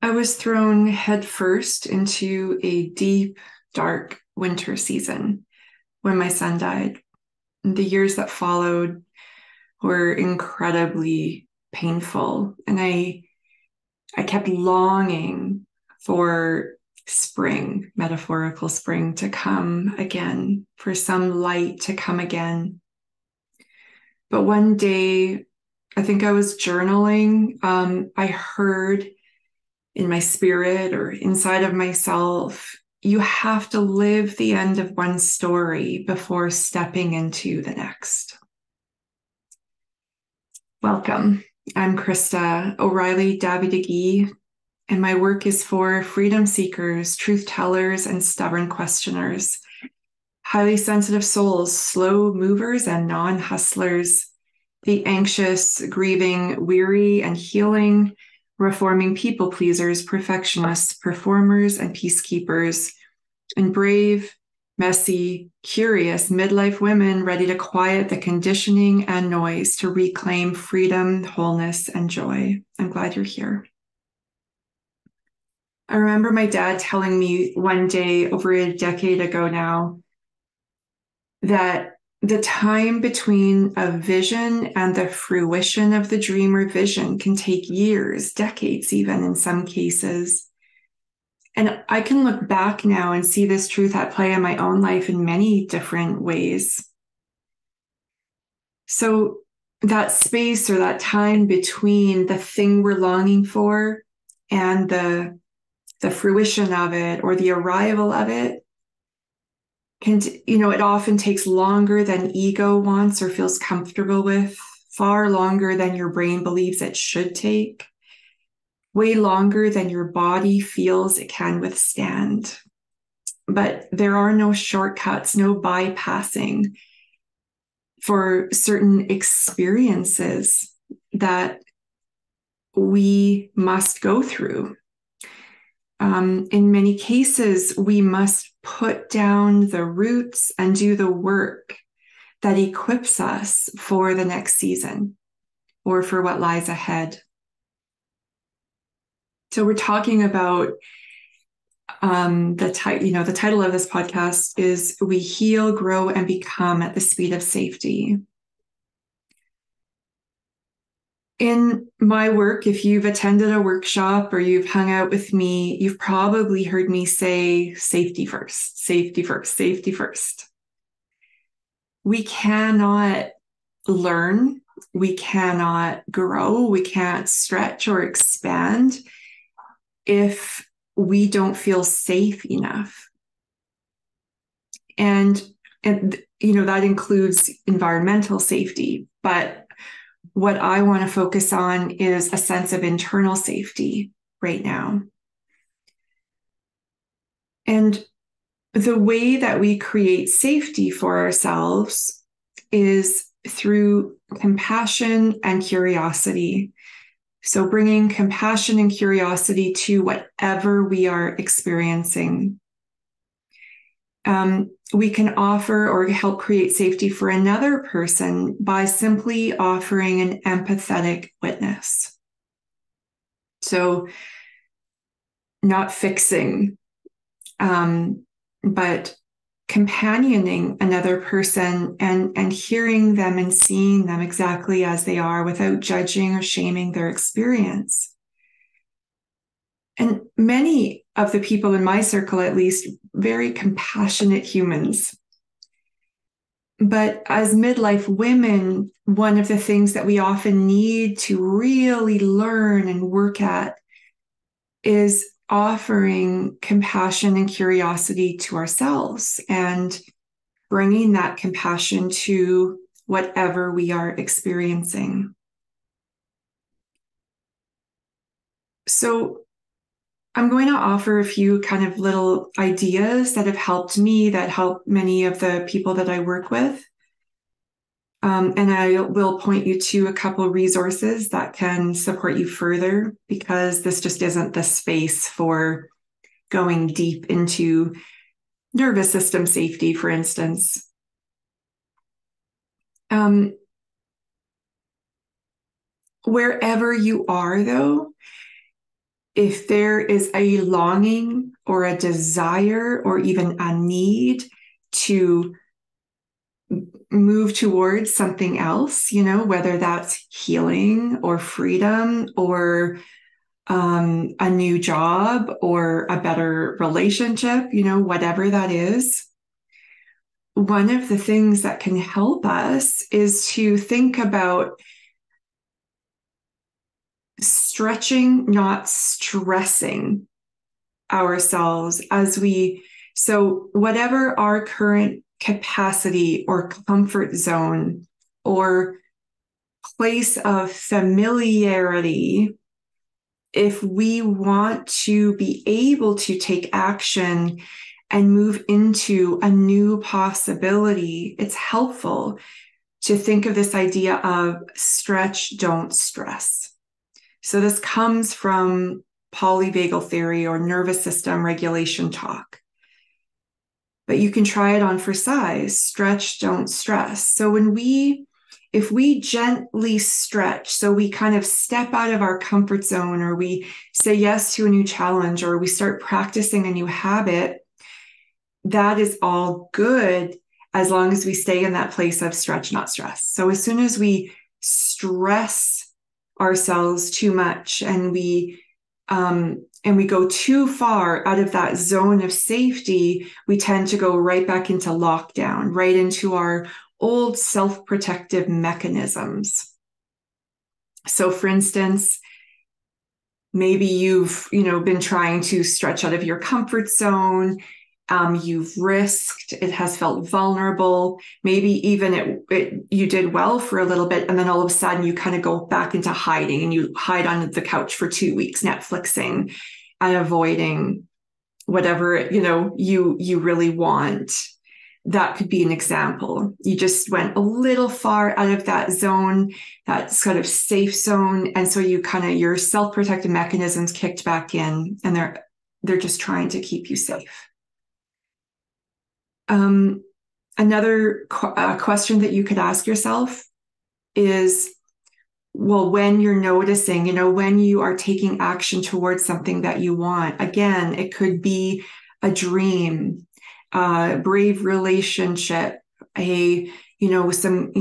I was thrown headfirst into a deep, dark winter season when my son died. The years that followed were incredibly painful, and I kept longing for spring, metaphorical spring, to come again, for some light to come again. But one day, I think I was journaling. I heard in my spirit or inside of myself, you have to live the end of one story before stepping into the next. Welcome. I'm Krista O'Reilly Davidegui, and my work is for freedom seekers, truth tellers, and stubborn questioners, highly sensitive souls, slow movers, and non-hustlers, the anxious, grieving, weary, and healing, reforming people pleasers, perfectionists, performers, and peacekeepers, and brave, messy, curious midlife women ready to quiet the conditioning and noise to reclaim freedom, wholeness, and joy. I'm glad you're here. I remember my dad telling me one day over a decade ago now that the time between a vision and the fruition of the dream or vision can take years, decades, even in some cases. And I can look back now and see this truth at play in my own life in many different ways. So that space or that time between the thing we're longing for and the fruition of it or the arrival of it it often takes longer than ego wants or feels comfortable with, far longer than your brain believes it should take, way longer than your body feels it can withstand. But there are no shortcuts, no bypassing for certain experiences that we must go through. In many cases, we must put down the roots and do the work that equips us for the next season or for what lies ahead. So we're talking about the title of this podcast is We Heal, Grow, and Become at the Speed of Safety. In my work, if you've attended a workshop or you've hung out with me, you've probably heard me say safety first, safety first, safety first. We cannot learn, we cannot grow, we can't stretch or expand if we don't feel safe enough. And that includes environmental safety, but what I want to focus on is a sense of internal safety right now. And the way that we create safety for ourselves is through compassion and curiosity. So bringing compassion and curiosity to whatever we are experiencing. We can offer or help create safety for another person by simply offering an empathetic witness. So not fixing, but companioning another person and hearing them and seeing them exactly as they are without judging or shaming their experience. And many of the people in my circle, at least, very compassionate humans. But as midlife women, one of the things that we often need to really learn and work at is offering compassion and curiosity to ourselves and bringing that compassion to whatever we are experiencing. So I'm going to offer a few kind of little ideas that have helped me, that help many of the people that I work with. And I will point you to a couple of resources that can support you further, because this just isn't the space for going deep into nervous system safety, for instance. Wherever you are, though, if there is a longing or a desire or even a need to move towards something else, whether that's healing or freedom or a new job or a better relationship, whatever that is. One of the things that can help us is to think about stretching, not stressing ourselves so whatever our current capacity or comfort zone or place of familiarity, if we want to be able to take action and move into a new possibility, it's helpful to think of this idea of stretch, don't stress. So this comes from polyvagal theory or nervous system regulation talk. But you can try it on for size. Stretch, don't stress. So if we gently stretch, so we kind of step out of our comfort zone, or we say yes to a new challenge, or we start practicing a new habit, that is all good as long as we stay in that place of stretch, not stress. So as soon as we stress ourselves too much and we go too far out of that zone of safety, we tend to go right back into lockdown, right into our old self-protective mechanisms. So for instance, maybe you've been trying to stretch out of your comfort zone. You've risked, it has felt vulnerable. Maybe even you did well for a little bit, and then all of a sudden you kind of go back into hiding, and you hide on the couch for 2 weeks, Netflixing and avoiding whatever you really want. That could be an example. You just went a little far out of that zone, that sort of safe zone, and so your self-protective mechanisms kicked back in, and they're just trying to keep you safe. Another question that you could ask yourself is, well, when you're noticing, when you are taking action towards something that you want, again, it could be a dream, a brave relationship, some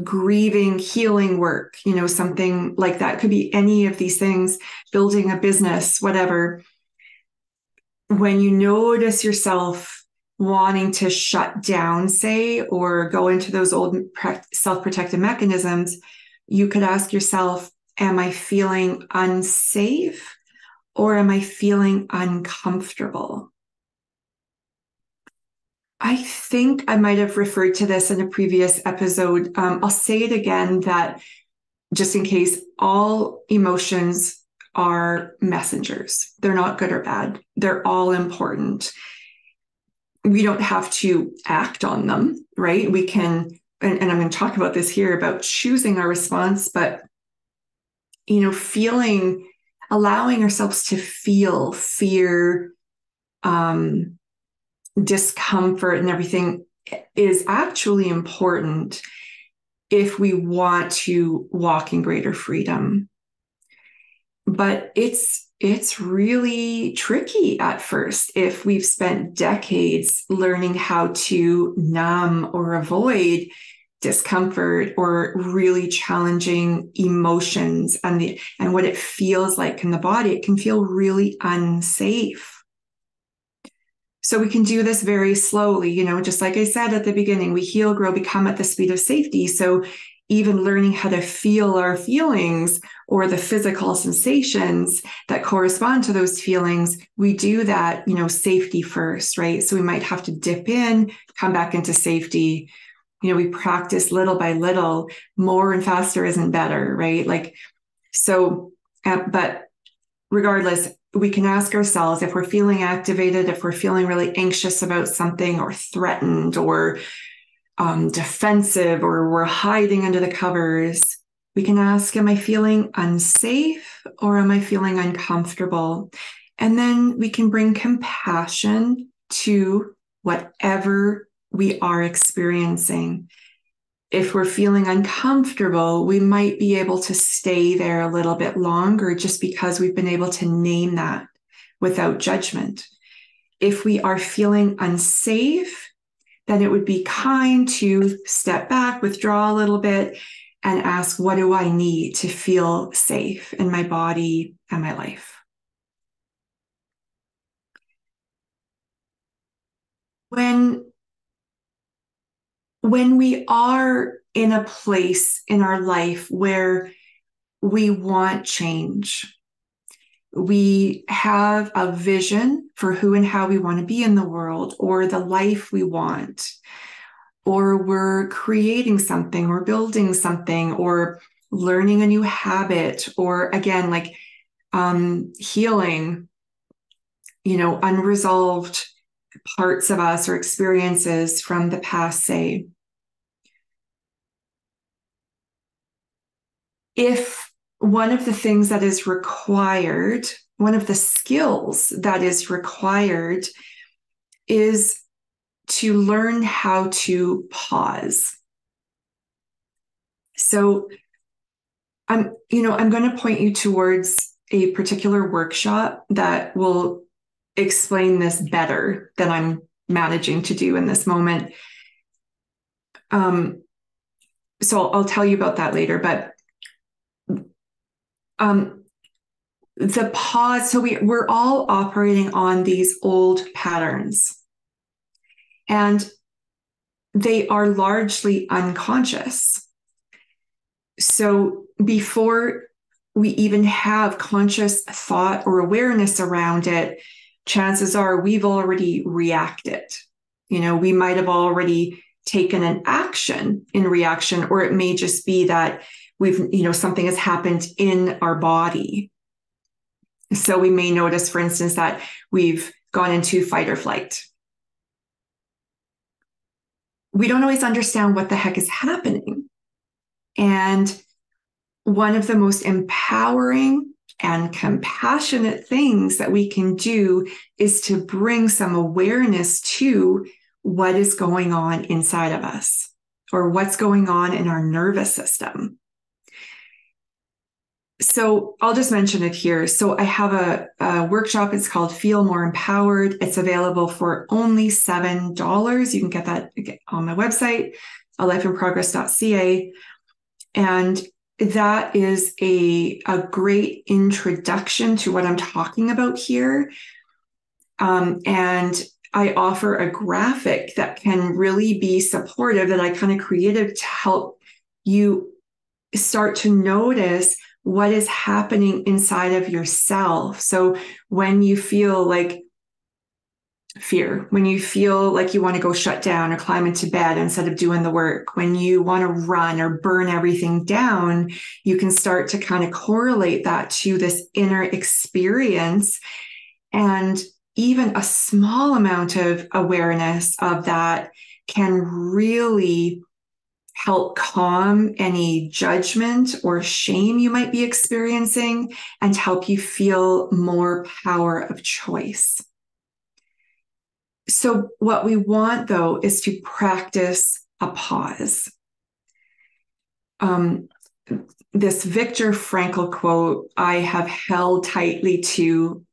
grieving, healing work, something like that. Could be any of these things, building a business, whatever. When you notice yourself wanting to shut down, say, or go into those old self-protective mechanisms, you could ask yourself, am I feeling unsafe or am I feeling uncomfortable? I think I might have referred to this in a previous episode. I'll say it again, that just in case, all emotions are messengers. They're not good or bad. They're all important. We don't have to act on them, right? We can, and I'm going to talk about this here, about choosing our response, but, allowing ourselves to feel fear, discomfort and everything is actually important if we want to walk in greater freedom. But it's really tricky at first if we've spent decades learning how to numb or avoid discomfort or really challenging emotions and what it feels like in the body. It can feel really unsafe. So we can do this very slowly, just like I said at the beginning, we heal, grow, become at the speed of safety. So even learning how to feel our feelings or the physical sensations that correspond to those feelings, we do that, safety first, right? So we might have to dip in, come back into safety. We practice little by little. More and faster isn't better, right? But regardless, we can ask ourselves if we're feeling activated, if we're feeling really anxious about something or threatened or defensive, or we're hiding under the covers, we can ask, am I feeling unsafe or am I feeling uncomfortable? And then we can bring compassion to whatever we are experiencing. if we're feeling uncomfortable, we might be able to stay there a little bit longer just because we've been able to name that without judgment. If we are feeling unsafe, then it would be kind to step back, withdraw a little bit, and ask, what do I need to feel safe in my body and my life? When we are in a place in our life where we want change, we have a vision for who and how we want to be in the world, or the life we want, or we're creating something or building something or learning a new habit, or again, like healing, unresolved parts of us or experiences from the past, say. If one of the things that is required, one of the skills that is required is to learn how to pause. So I'm going to point you towards a particular workshop that will explain this better than I'm managing to do in this moment. So I'll tell you about that later, but the pause, so we're all operating on these old patterns, and they are largely unconscious. So before we even have conscious thought or awareness around it, chances are we've already reacted. We might have already taken an action in reaction, or it may just be that something has happened in our body. So we may notice, for instance, that we've gone into fight or flight. We don't always understand what the heck is happening. And one of the most empowering and compassionate things that we can do is to bring some awareness to what is going on inside of us, or what's going on in our nervous system. So I'll just mention it here. So I have a workshop. It's called Feel More Empowered. It's available for only $7. You can get that on my website, alifeinprogress.ca. And that is a great introduction to what I'm talking about here. And I offer a graphic that can really be supportive, that I kind of created to help you start to notice what is happening inside of yourself. So when you feel like fear, when you feel like you want to go shut down or climb into bed instead of doing the work, when you want to run or burn everything down, you can start to kind of correlate that to this inner experience. And even a small amount of awareness of that can really help calm any judgment or shame you might be experiencing, and help you feel more power of choice. So what we want, though, is to practice a pause. This Viktor Frankl quote I have held tightly to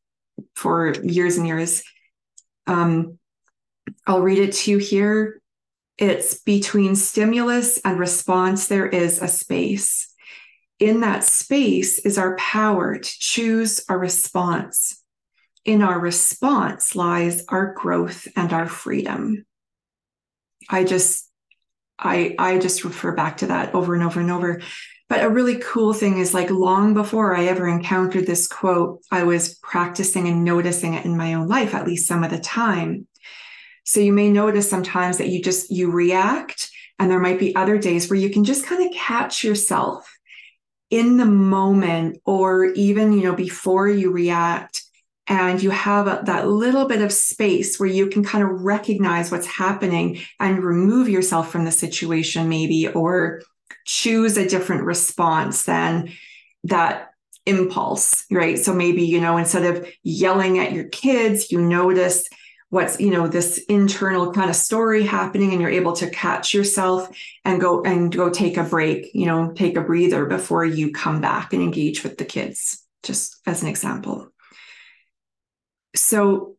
for years and years. I'll read it to you here. It's between stimulus and response, there is a space. In that space is our power to choose a response. In our response lies our growth and our freedom. I just refer back to that over and over and over. But a really cool thing is, like, long before I ever encountered this quote, I was practicing and noticing it in my own life, at least some of the time. So you may notice sometimes that you react, and there might be other days where you can just kind of catch yourself in the moment, or even, before you react, and you have that little bit of space where you can kind of recognize what's happening and remove yourself from the situation, maybe, or choose a different response than that impulse, right? So maybe, instead of yelling at your kids, you notice, what's, this internal kind of story happening, and you're able to catch yourself and go take a break, take a breather before you come back and engage with the kids, just as an example. So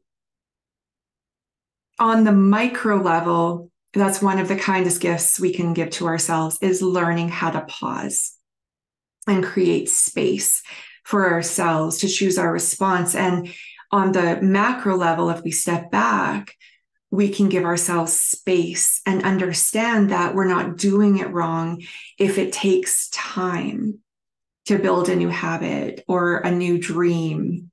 on the micro level, that's one of the kindest gifts we can give to ourselves, is learning how to pause and create space for ourselves to choose our response. And on the macro level, if we step back, we can give ourselves space and understand that we're not doing it wrong if it takes time to build a new habit or a new dream,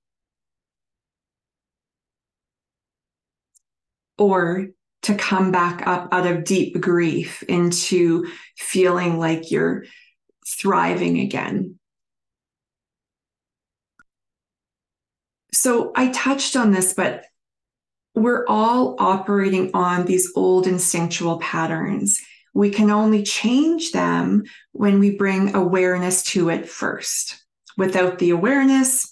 or to come back up out of deep grief into feeling like you're thriving again. So I touched on this, but we're all operating on these old instinctual patterns. We can only change them when we bring awareness to it first. Without the awareness,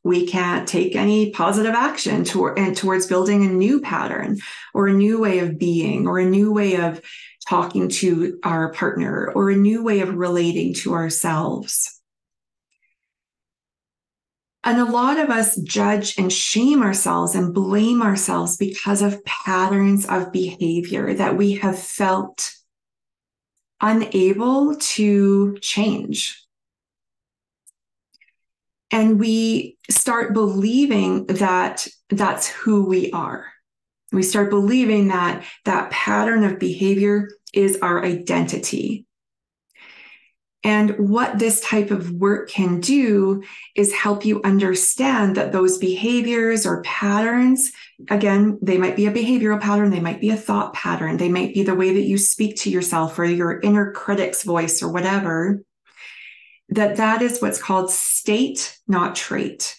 we can't take any positive action towards building a new pattern or a new way of being or a new way of talking to our partner or a new way of relating to ourselves. And a lot of us judge and shame ourselves and blame ourselves because of patterns of behavior that we have felt unable to change. And we start believing that that's who we are. We start believing that that pattern of behavior is our identity. And what this type of work can do is help you understand that those behaviors or patterns, again, they might be a behavioral pattern, they might be a thought pattern, they might be the way that you speak to yourself or your inner critic's voice or whatever, that is what's called state, not trait.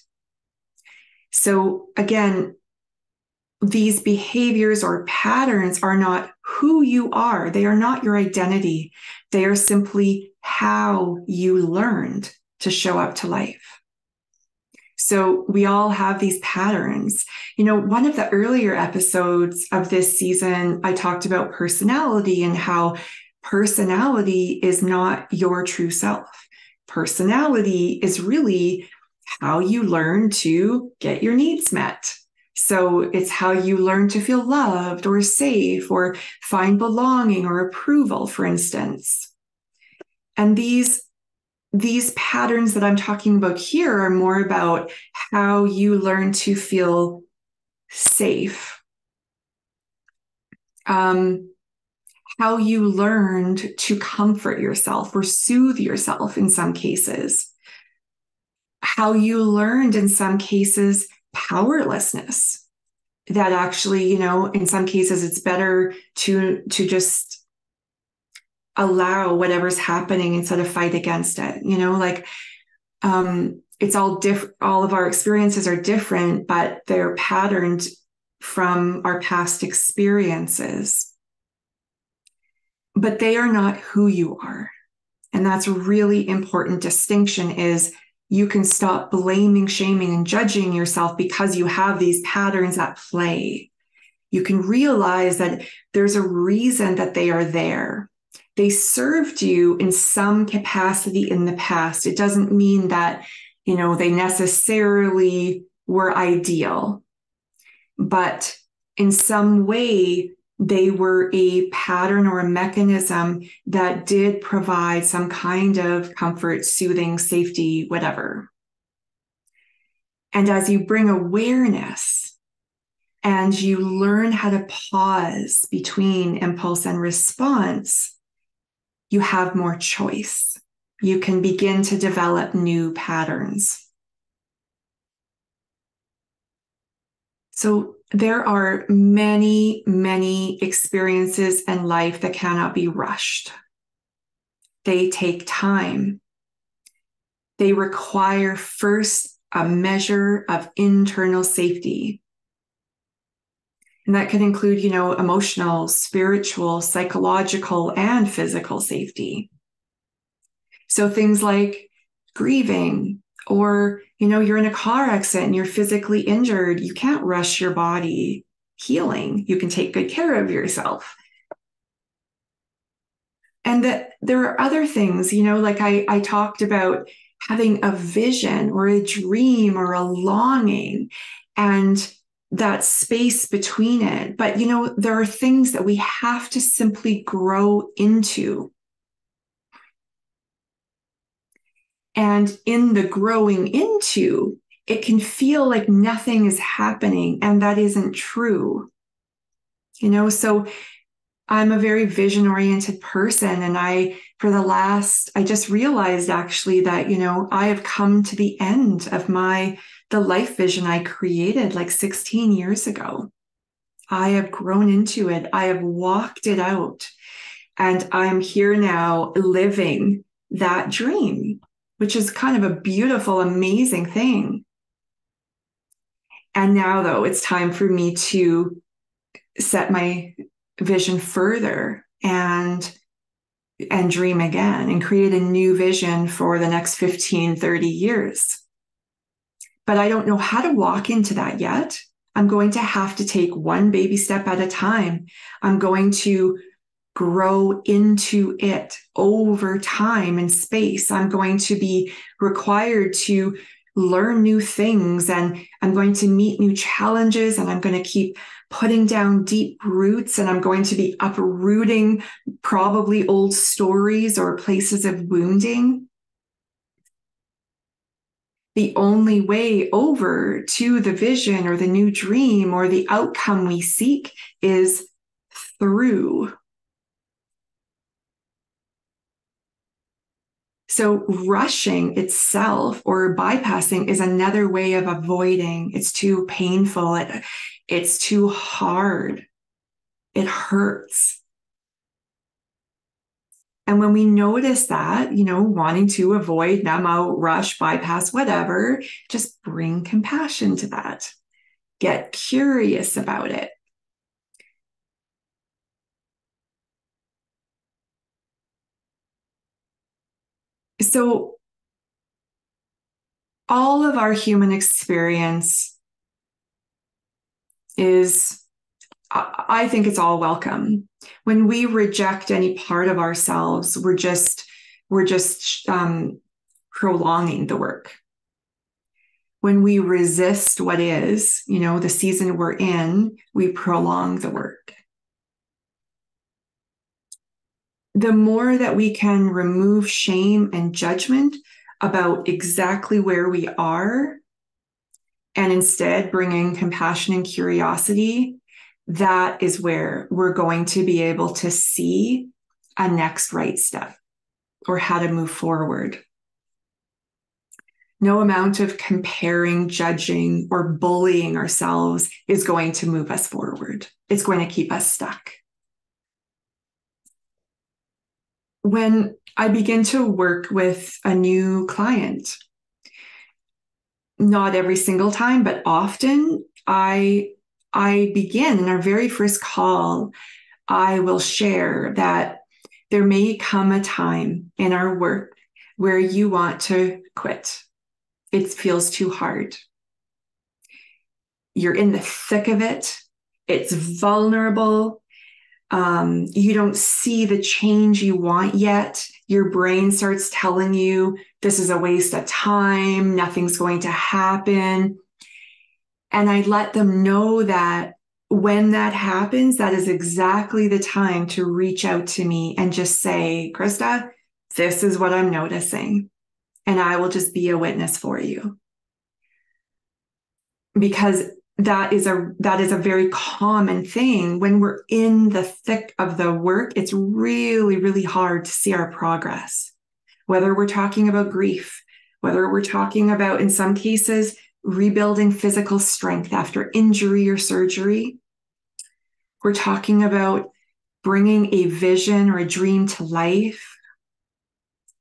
So again, these behaviors or patterns are not who you are. They are not your identity. They are simply how you learned to show up to life. So we all have these patterns. One of the earlier episodes of this season, I talked about personality and how personality is not your true self. Personality is really how you learn to get your needs met. So it's how you learn to feel loved or safe or find belonging or approval, for instance. And these patterns that I'm talking about here are more about how you learn to feel safe, how you learned to comfort yourself or soothe yourself in some cases, how you learned in some cases powerlessness, that actually, in some cases it's better to just allow whatever's happening instead of fight against it. It's all different. All of our experiences are different, but they're patterned from our past experiences. But they are not who you are. And that's a really important distinction, is you can stop blaming, shaming, and judging yourself because you have these patterns at play. You can realize that there's a reason that they are there. They served you in some capacity in the past. It doesn't mean that, they necessarily were ideal, but in some way, they were a pattern or a mechanism that did provide some kind of comfort, soothing, safety, whatever. And as you bring awareness and you learn how to pause between impulse and response, you have more choice. You can begin to develop new patterns. So there are many, many experiences in life that cannot be rushed. They take time. They require first a measure of internal safety. And that can include, emotional, spiritual, psychological, and physical safety. So things like grieving, or, you're in a car accident and you're physically injured. You can't rush your body healing. You can take good care of yourself. And that there are other things, like I talked about having a vision or a dream or a longing and that space between it. But, there are things that we have to simply grow into. And in the growing into, it can feel like nothing is happening, and that isn't true. So I'm a very vision-oriented person, and I just realized actually that, I have come to the end of the life vision I created like 16 years ago. I have grown into it. I have walked it out, and I'm here now living that dream, which is kind of a beautiful, amazing thing. And now, though, it's time for me to set my vision further and dream again and create a new vision for the next 15, 30 years. But I don't know how to walk into that yet. I'm going to have to take one baby step at a time. I'm going to grow into it over time and space. I'm going to be required to learn new things, and I'm going to meet new challenges, and I'm going to keep putting down deep roots, and I'm going to be uprooting probably old stories or places of wounding. The only way over to the vision or the new dream or the outcome we seek is through. So rushing itself or bypassing is another way of avoiding. It's too painful. It's too hard. It hurts. And when we notice that, wanting to avoid, numb out, rush, bypass, whatever, just bring compassion to that. Get curious about it. So all of our human experience I think it's all welcome. When we reject any part of ourselves, we're just prolonging the work. When we resist what is, the season we're in, we prolong the work. The more that we can remove shame and judgment about exactly where we are, and instead bring in compassion and curiosity, that is where we're going to be able to see a next right step or how to move forward. No amount of comparing, judging, or bullying ourselves is going to move us forward. It's going to keep us stuck. When I begin to work with a new client, not every single time, but often, I begin in our very first call, I will share that there may come a time in our work where you want to quit. It feels too hard. You're in the thick of it. It's vulnerable. You don't see the change you want yet. Your brain starts telling you this is a waste of time. Nothing's going to happen. And I let them know that when that happens, that is exactly the time to reach out to me and just say, Krista, this is what I'm noticing. And I will just be a witness for you. Because that is a very common thing. When we're in the thick of the work, it's really, really hard to see our progress. Whether we're talking about grief, whether we're talking about, in some cases, rebuilding physical strength after injury or surgery. We're talking about bringing a vision or a dream to life.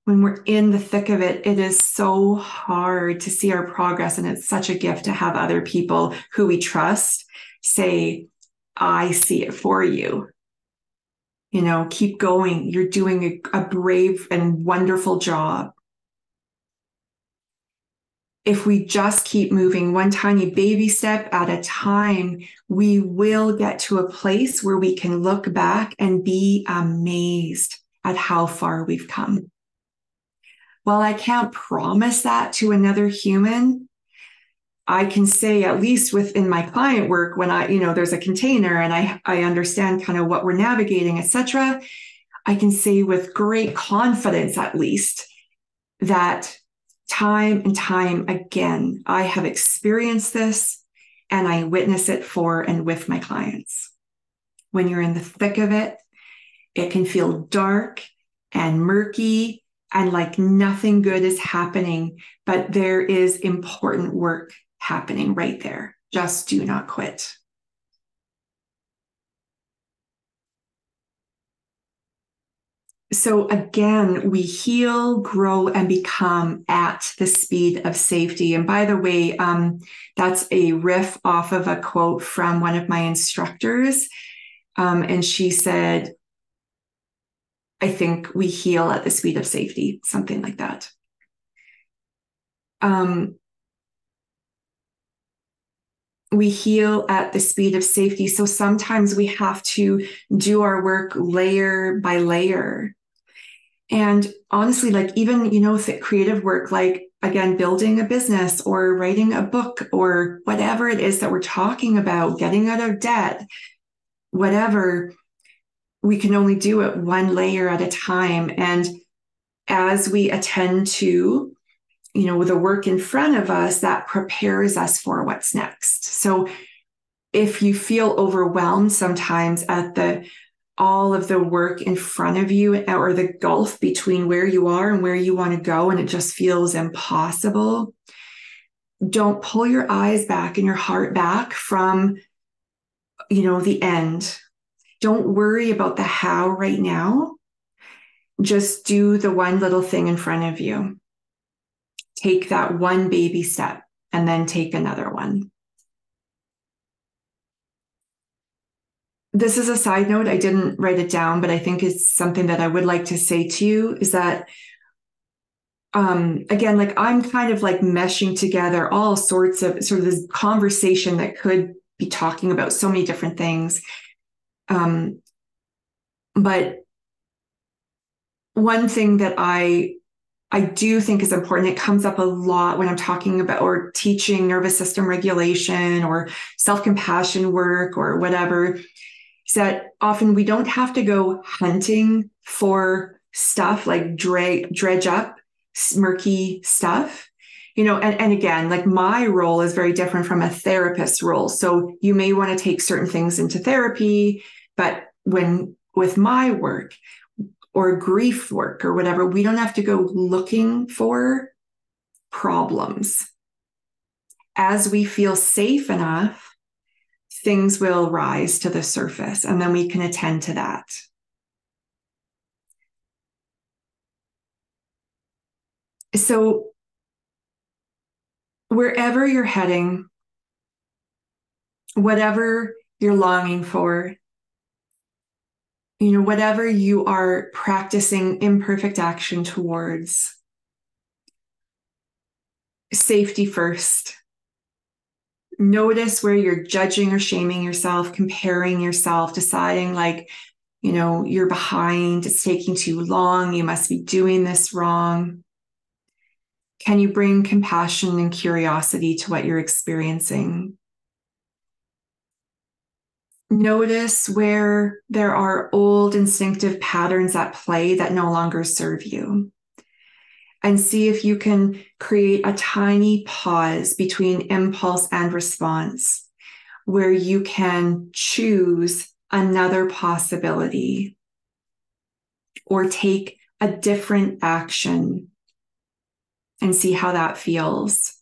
When we're in the thick of it, it is so hard to see our progress. And it's such a gift to have other people who we trust say, I see it for you. Keep going. You're doing a brave and wonderful job. if we just keep moving one tiny baby step at a time, we will get to a place where we can look back and be amazed at how far we've come. While I can't promise that to another human, I can say, at least within my client work, when there's a container and I understand kind of what we're navigating, etc., I can say with great confidence, at least, that time and time again, I have experienced this and I witness it for and with my clients. When you're in the thick of it, it can feel dark and murky and like nothing good is happening, but there is important work happening right there. Just do not quit. So again, we heal, grow, and become at the speed of safety. And by the way, that's a riff off of a quote from one of my instructors. And she said, I think we heal at the speed of safety, something like that. We heal at the speed of safety. So sometimes we have to do our work layer by layer. And honestly, like even, creative work, like again, building a business or writing a book or whatever it is that we're talking about, getting out of debt, whatever, we can only do it one layer at a time. And as we attend to, the work in front of us, that prepares us for what's next. So if you feel overwhelmed sometimes at all of the work in front of you or the gulf between where you are and where you want to go, and it just feels impossible, don't pull your eyes back and your heart back from, the end. Don't worry about the how right now. Just do the one little thing in front of you. Take that one baby step and then take another one. This is a side note. I didn't write it down, but I think it's something that I would like to say to you is that, again, like I'm kind of like meshing together all sorts of sort of this conversation that could be talking about so many different things. But one thing that I do think is important, it comes up a lot when I'm talking about or teaching nervous system regulation or self-compassion work or whatever, is that often we don't have to go hunting for stuff like dredge up murky stuff. And again, like my role is very different from a therapist's role. So you may want to take certain things into therapy, but with my work or grief work or whatever, we don't have to go looking for problems. As we feel safe enough, things will rise to the surface, and then we can attend to that. So wherever you're heading, whatever you're longing for, whatever you are practicing imperfect action towards, safety first. Notice where you're judging or shaming yourself, comparing yourself, deciding like, you're behind, it's taking too long, you must be doing this wrong. Can you bring compassion and curiosity to what you're experiencing? Notice where there are old instinctive patterns at play that no longer serve you. And see if you can create a tiny pause between impulse and response where you can choose another possibility or take a different action and see how that feels.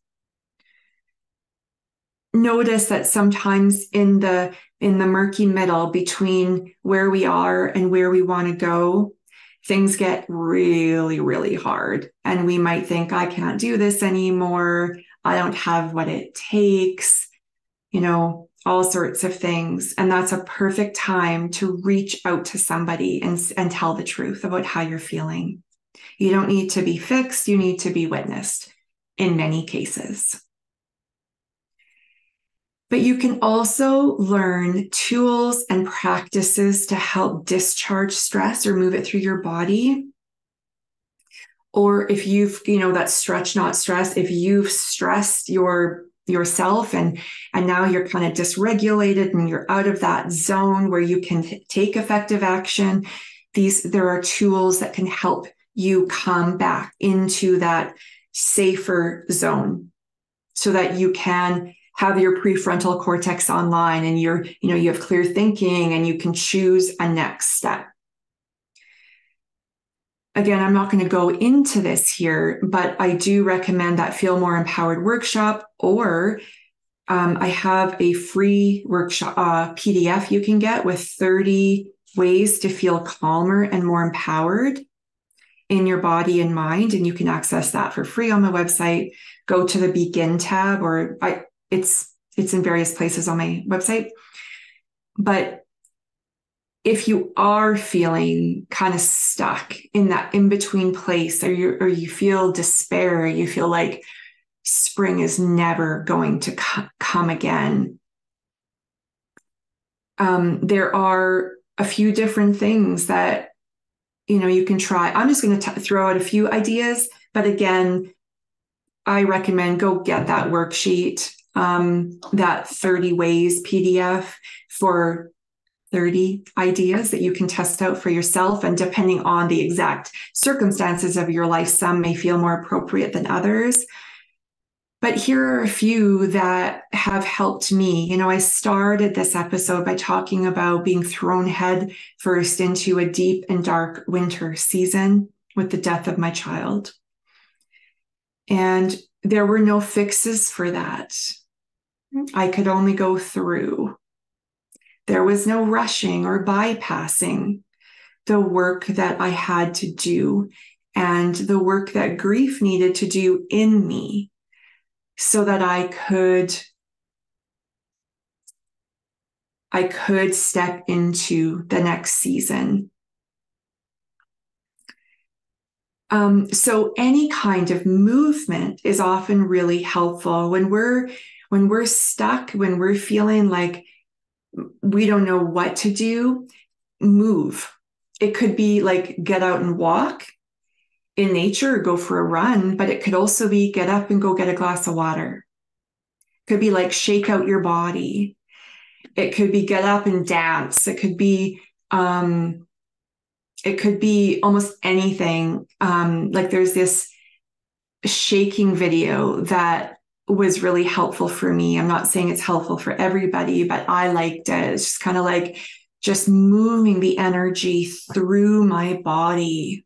Notice that sometimes in the murky middle between where we are and where we want to go, things get really, really hard. And we might think, I can't do this anymore. I don't have what it takes, all sorts of things. And that's a perfect time to reach out to somebody and tell the truth about how you're feeling. You don't need to be fixed. You need to be witnessed. in many cases. But you can also learn tools and practices to help discharge stress or move it through your body. Or if you've, that stretch, not stress, if you've stressed yourself and now you're kind of dysregulated and you're out of that zone where you can take effective action, there are tools that can help you come back into that safer zone so that you can have your prefrontal cortex online and you have clear thinking and you can choose a next step. Again, I'm not going to go into this here, but I do recommend that Feel More Empowered workshop, or I have a free workshop PDF you can get with 30 ways to feel calmer and more empowered in your body and mind. And you can access that for free on my website. Go to the Begin tab, or it's in various places on my website. But if you are feeling kind of stuck in that in-between place, or you feel despair, you feel like spring is never going to come again, there are a few different things that you can try. I'm just going to throw out a few ideas, but again, I recommend go get that worksheet, that 30 ways PDF for 30 ideas that you can test out for yourself. And depending on the exact circumstances of your life, some may feel more appropriate than others. But here are a few that have helped me. I started this episode by talking about being thrown head first into a deep and dark winter season with the death of my child. And there were no fixes for that. I could only go through. There was no rushing or bypassing the work that I had to do and the work that grief needed to do in me so that I could step into the next season. So any kind of movement is often really helpful when we're stuck, when we're feeling like we don't know what to do. Move. It could be like get out and walk in nature or go for a run, but it could also be get up and go get a glass of water. It could be like shake out your body. It could be get up and dance. It could be almost anything. Like there's this shaking video that was really helpful for me. I'm not saying it's helpful for everybody, but I liked it. It's just kind of like just moving the energy through my body.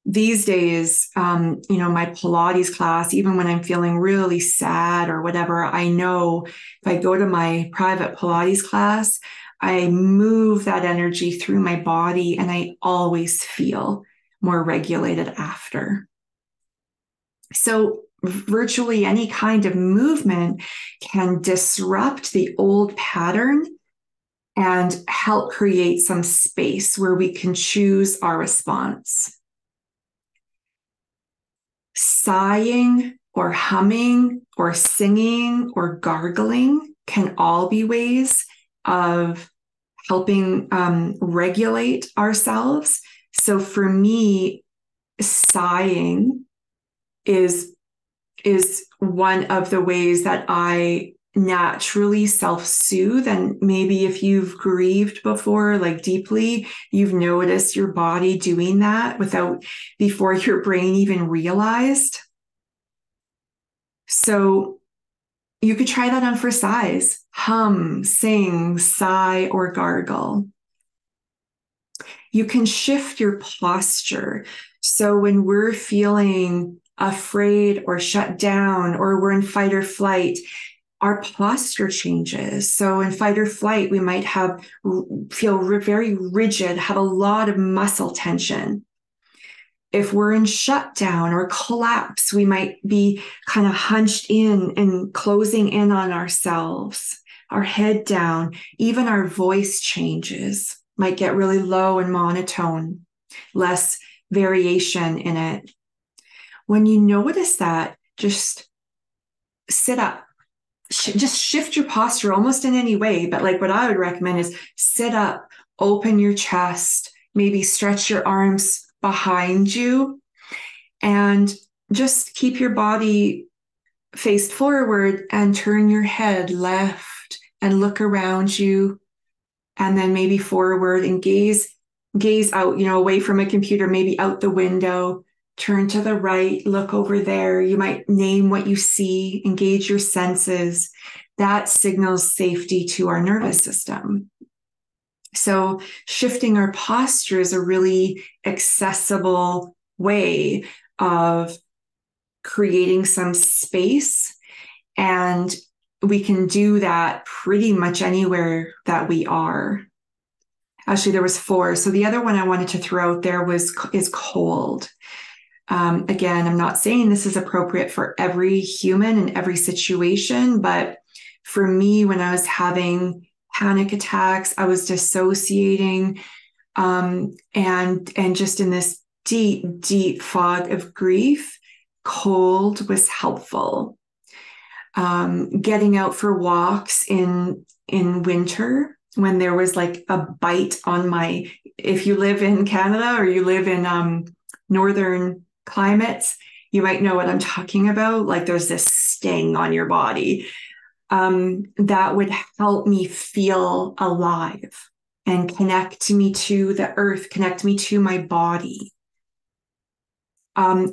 These days, my Pilates class, even when I'm feeling really sad or whatever, I know if I go to my private Pilates class, I move that energy through my body and I always feel more regulated after. So virtually any kind of movement can disrupt the old pattern and help create some space where we can choose our response. Sighing or humming or singing or gargling can all be ways of helping regulate ourselves. So for me, sighing is one of the ways that I naturally self-soothe. And maybe if you've grieved before, like deeply, you've noticed your body doing that before your brain even realized. So you could try that on for sighs. Hum, sing, sigh, or gargle. You can shift your posture. So when we're feeling afraid or shut down, or we're in fight or flight, our posture changes. So in fight or flight, we might feel very rigid, have a lot of muscle tension. If we're in shutdown or collapse, we might be kind of hunched in and closing in on ourselves, our head down. Even our voice changes, might get really low and monotone, less variation in it. When you notice that, just sit up. Just shift your posture almost in any way. But like what I would recommend is sit up, open your chest, maybe stretch your arms behind you, and just keep your body faced forward and turn your head left and look around you, and then maybe forward and gaze out, away from a computer, maybe out the window. Turn to the right, look over there. You might name what you see, engage your senses. That signals safety to our nervous system. So shifting our posture is a really accessible way of creating some space. And we can do that pretty much anywhere that we are. Actually, there was 4. So the other one I wanted to throw out there is cold. Again, I'm not saying this is appropriate for every human in every situation, but for me, when I was having panic attacks, I was dissociating, and just in this deep, deep fog of grief, cold was helpful. Getting out for walks in winter when there was like a bite on if you live in Canada or you live in northern climates, you might know what I'm talking about. Like there's this sting on your body. That would help me feel alive and connect me to the earth, connect me to my body.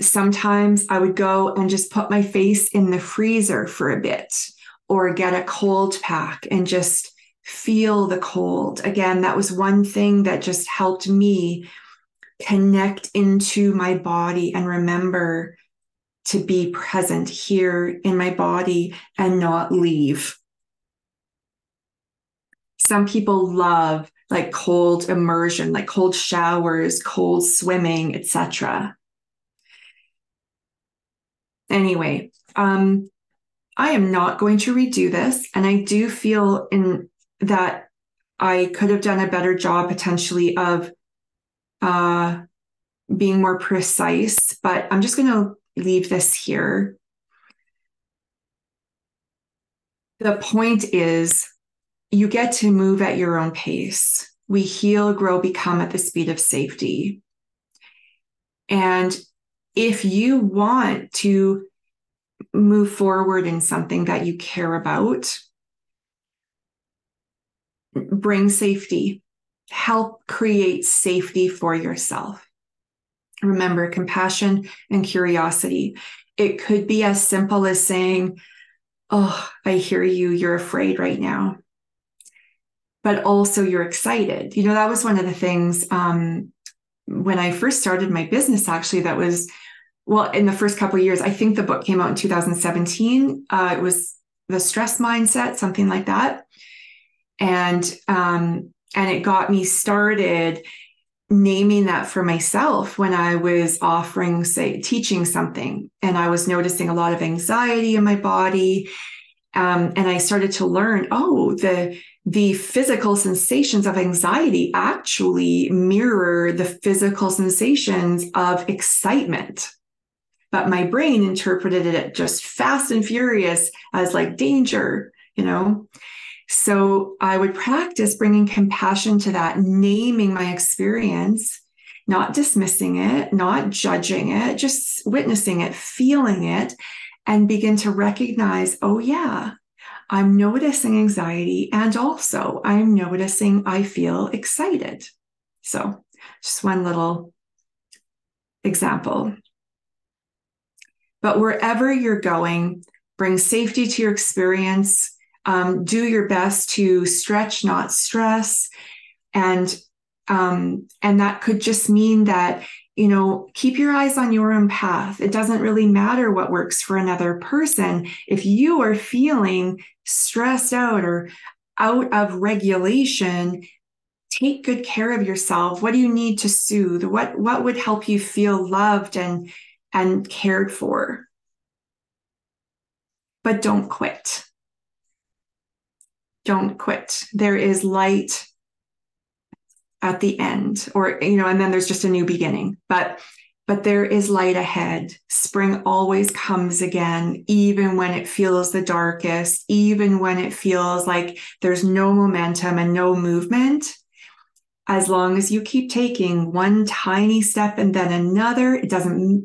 Sometimes I would go and just put my face in the freezer for a bit, or get a cold pack and just feel the cold. Again, that was one thing that just helped me connect into my body and remember to be present here in my body and not leave. Some people love like cold immersion, like cold showers, cold swimming, etc. Anyway, I am not going to redo this, and I do feel that I could have done a better job potentially of being more precise, but I'm just going to leave this here. The point is, you get to move at your own pace. We heal, grow, become at the speed of safety. And if you want to move forward in something that you care about, bring safety, help create safety for yourself. Remember, compassion and curiosity. It could be as simple as saying, "Oh, I hear you. You're afraid right now." But also you're excited. That was one of the things when I first started my business, actually, that was, well, in the first couple of years. I think the book came out in 2017. It was The Stress Mindset, something like that. And it got me started naming that for myself when I was teaching something, and I was noticing a lot of anxiety in my body. And I started to learn, the physical sensations of anxiety actually mirror the physical sensations of excitement. But my brain interpreted it just fast and furious as like danger, So I would practice bringing compassion to that, naming my experience, not dismissing it, not judging it, just witnessing it, feeling it, and begin to recognize, oh yeah, I'm noticing anxiety, and also I'm noticing I feel excited. So just one little example. But wherever you're going, bring safety to your experience. Do your best to stretch, not stress. And that could just mean that, keep your eyes on your own path. It doesn't really matter what works for another person. If you are feeling stressed out or out of regulation, take good care of yourself. What do you need to soothe? What would help you feel loved and cared for? But don't quit. Don't quit. There is light at the end, and then there's just a new beginning. But but there is light ahead. Spring always comes again, even when it feels the darkest, even when it feels like there's no momentum and no movement. As long as you keep taking one tiny step and then another,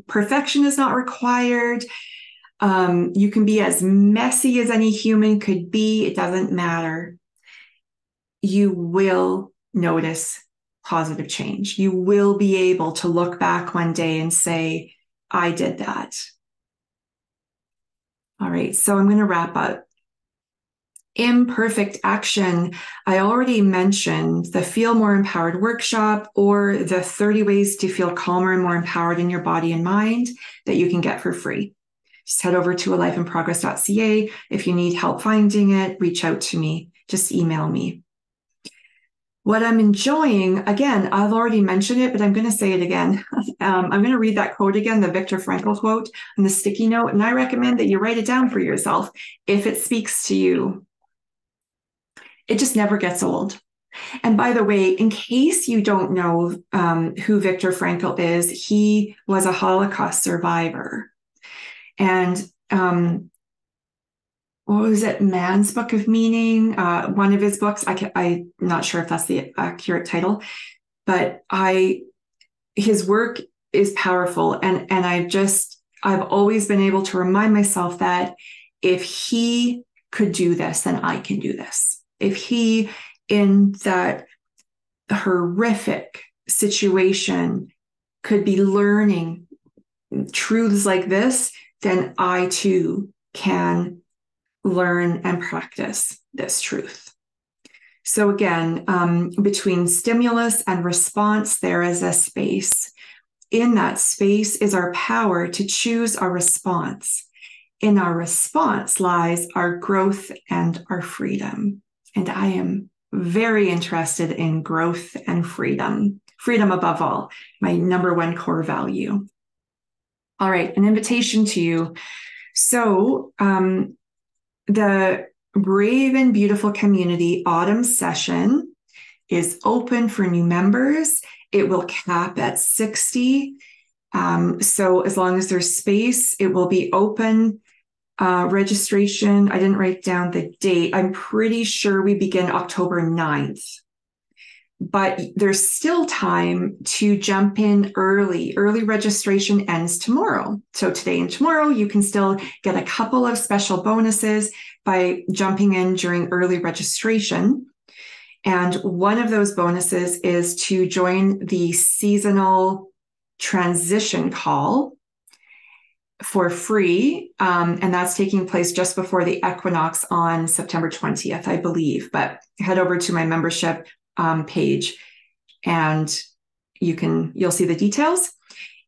perfection is not required. You can be as messy as any human could be. It doesn't matter. You will notice positive change. You will be able to look back one day and say, I did that. All right, so I'm going to wrap up. Imperfect action. I already mentioned the Feel More Empowered workshop, or the 30 ways to feel calmer and more empowered in your body and mind, that you can get for free. Just head over to alifeinprogress.ca. If you need help finding it, reach out to me. Just email me. What I'm enjoying, again, I've already mentioned it, but I'm going to say it again. I'm going to read that quote again, the Viktor Frankl quote on the sticky note, and I recommend that you write it down for yourself if it speaks to you. It just never gets old. And by the way, in case you don't know who Viktor Frankl is, he was a Holocaust survivor. And what was it? Man's Book of Meaning, one of his books. I'm not sure if that's the accurate title, but his work is powerful. And I've always been able to remind myself that if he could do this, then I can do this. If he, in that horrific situation, could be learning truths like this, then I too can learn and practice this truth. So again, between stimulus and response, there is a space. In that space is our power to choose our response. In our response lies our growth and our freedom. And I am very interested in growth and freedom. Freedom above all, my number one core value. All right, an invitation to you. So the Brave and Beautiful Community Autumn Session is open for new members. It will cap at 60. So as long as there's space, it will be open. Registration, I didn't write down the date. I'm pretty sure we begin October 9th. But there's still time to jump in early. Early registration ends tomorrow. So today and tomorrow, you can still get a couple of special bonuses by jumping in during early registration. And one of those bonuses is to join the seasonal transition call for free. And that's taking place just before the equinox on September 20th, I believe. But head over to my membership page and you'll see the details.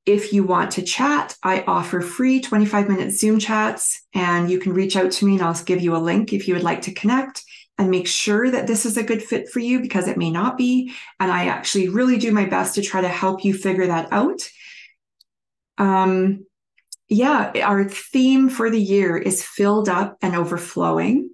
If you want to chat, I offer free 25-minute Zoom chats, and you can reach out to me and I'll give you a link if you would like to connect and make sure that this is a good fit for you, because it may not be. And I actually really do my best to try to help you figure that out. Our theme for the year is filled up and overflowing.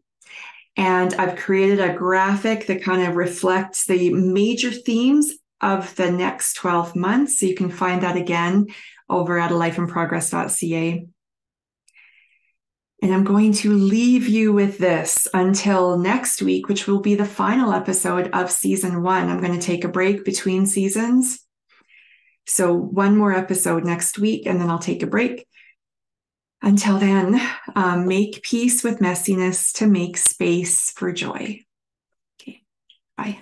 And I've created a graphic that kind of reflects the major themes of the next 12 months. So you can find that again over at alifeinprogress.ca. And I'm going to leave you with this until next week, which will be the final episode of season 1. I'm going to take a break between seasons. So one more episode next week, and then I'll take a break. Until then, make peace with messiness to make space for joy. Okay, bye.